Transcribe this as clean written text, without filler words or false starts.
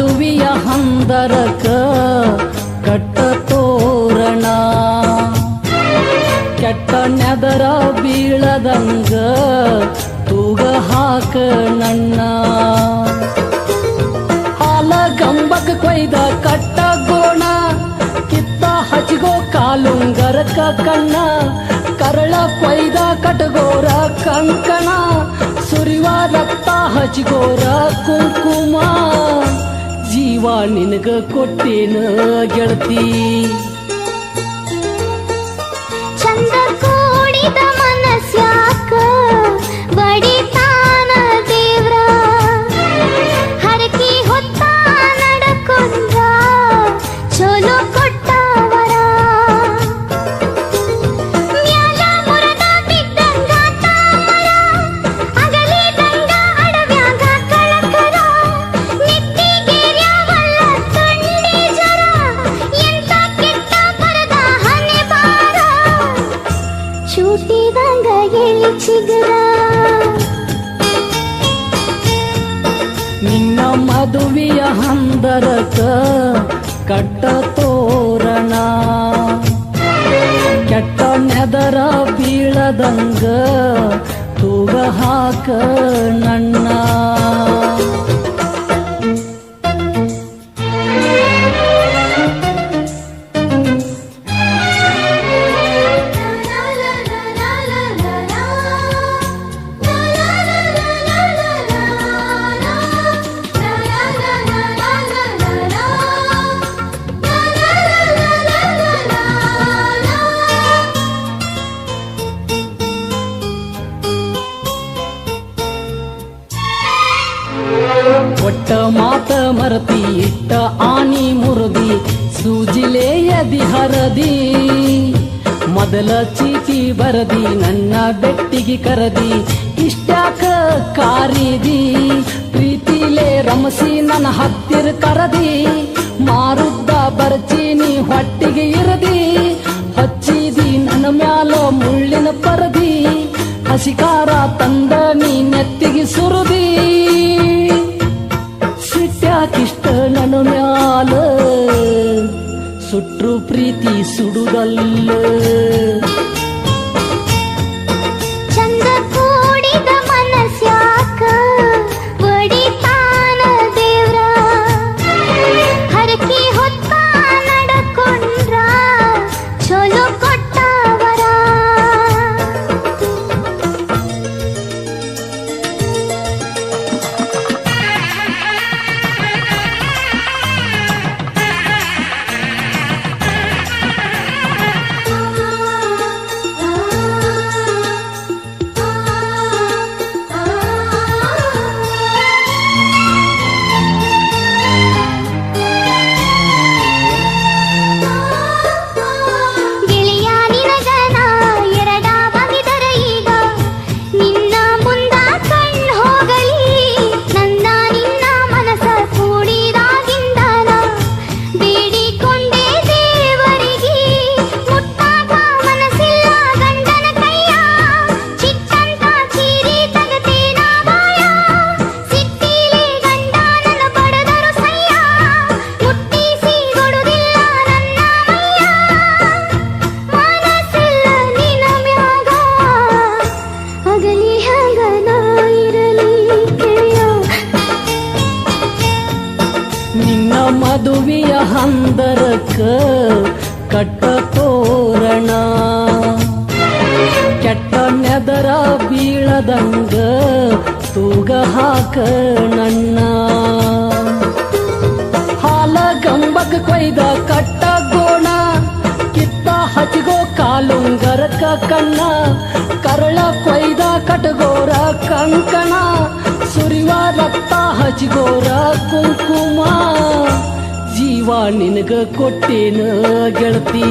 ಮದುವೆಯ ಹಂದರಕ ಕಟ್ಟ ತೋರಣ ಕೆಟ್ಟ ನೆದರ ಬೀಳದಂಗ ತೂಗ ಹಾಕ ನನ್ನ ಹಾಲ ಗಂಬಕ್ ಕೊಯ್ದ ಕಟ್ಟ ಗೋಣ ಕಿತ್ತ ಹಚ್ಗೋ ಕಾಲುಂಗರಕ ಕಣ್ಣ ಕರಳ ಕೊಯ್ದ ಕಟಗೋರ ಕಂಕಣ ಸುರಿವ ರಕ್ತ ಹಚ್ಗೋರ ಕುಂಕುಮ ಜೀವ ನಿನಗ ಕೊಟ್ಟೇನ ಗೆಳತಿ ಚಂದ ಕೂಡಿದ ಮನಸ್ಯಾಕ ಬಡಿತಾನ ದೇವ್ರ ಹರಕಿ ಹೊತ್ತ ನಡಕೊಂಡ್ರ ಚಲೋ ಕೊಟ್ಟವರ ಮ್ಯಾಲ ಮುರದ ಬಿದ್ದಂಗ ತಾಮರ ಅಗಲಿದಂಗ ಅಡವ್ಯಾಗ ಕಳಕರ ನೆತ್ತಿಗೇರ್ಯಾವಲ್ಲ ತುಂಡಿ ಜರ ಎಂತ ಕೆಟ್ಟ ಬರದ ಹನೆ ಬಾರ ಚೂಟಿದಂಗ ಎಳಿ ಚಿಗರ ನಿನ್ನ ಮದುವೆಯ ಹಂದರಕ ಕಟ್ಟ ತೋರಣ ಕೆಟ್ಟ ನೆದರ ಬೀಳದಂಗ ತೂಗ ಹಾಕ ನನ್ನ ಒಟ್ಟ ಮಾತ ಮರತಿ ಇಟ್ಟ ಆನಿ ಮುರುದಿ ಸೂಜಿಲೆಯದಿ ಹರದಿ ಮೊದಲ ಚೀಟಿ ಬರದಿ ನನ್ನ ಬೆಟ್ಟಿಗೆ ಕರದಿ ಇಷ್ಟ್ಯಾಕ ಕಾರಿದಿ ಪ್ರೀತಿಲೇ ರಮಸಿ ನನ್ನ ಹತ್ತಿರ ಕರದಿ ಮಾರುದ್ದ ಬರ್ಚೀನಿ ಹೊಟ್ಟಿಗೆ ಇರದಿ ಹಚ್ಚಿದಿ ನನ್ನ ಮ್ಯಾಲ ಮುಳ್ಳಿನ ಪರದಿ ಹಸಿಕಾರ ತಂದ ನೀ ನೆತ್ತಿಗೆ ಸುರುದಿ ಸಿಟ್ಟ್ಯಾಕಿಷ್ಟ ನನ್ನ ಮ್ಯಾಲ ಸುಟ್ರು ಪ್ರೀತಿ ಸುಡುದಲ್ಲ ಚಂದ ಕೂಡಿದ ಮನಸ್ಯಾಕ ಬಡಿತಾನ ದೇವ್ರ ಹರಕಿ ಹೊತ್ತ ನಡಕೊಂಡ್ರ ಚಲೋ ಕೊಟ್ಟವರ ಗೆಳೆಯ ನಿನಗನ ಎರಡ ಬಗೆದರ ಈಗ ನಿನ್ನ ಮುಂದ ಕಣ್ಣು ಹೋಗಲಿ ನನ್ನ ನಿನ್ನ ಮನಸ ಕೂಡಿದಾಗಿಂದನ ಬೇಡಿಕೊಂಡೆ ದೇವರಿಗೆ ಮುಟ್ಟಾಗ ಮನಸ್ಸಿಲ್ಲ ಗಂಡನ ಕೈಯ ಚಿಕ್ಕಂತ ಚೀರಿ ತಗತೇನ ಬಾಯ ಸಿಟ್ಟಿಲಿ ಗಂಡ ನನ್ನ ಬಡದರು ಸಯ್ಯ ಮುಟ್ಟಿಸಿ ಕೊಡುದಿಲ್ಲ ನನ್ನ ಮೈಯ ಮನಸ್ಸಿಲ್ಲ ನಿನ್ನ ಮ್ಯಾಗ ಅಗಲಿ ಹಂಗ ನಾ ಇರಲಿ ಗೆಳೆಯ ನಿನ್ನ ಮದುವೆಯ ಹಂದರಕ ಕಟ್ಟ ತೋರಣ ಕೆಟ್ಟ ನೆದರ ಬೀಳದಂಗ ತೂಗ ಹಾಕ ನನ್ನ ಹಾಲ ಗಂಬಕ್ ಕೊಯ್ದ ಕಟ್ಟ ಗೋಣ ಕಿತ್ತ ಹಚ್ಗೋ ಕಾಲುಂಗರಕ ಕಣ್ಣ ಕರಳ ಕೊಯ್ದ ಕಟಗೋರ ಕಂಕಣ ಸುರಿವ ರಕ್ತ ಹಚ್ಗೋರ ಕುಂಕುಮ ಜೀವ ನಿನಗ ಕೊಟ್ಟೇನ ಗೆಳತಿ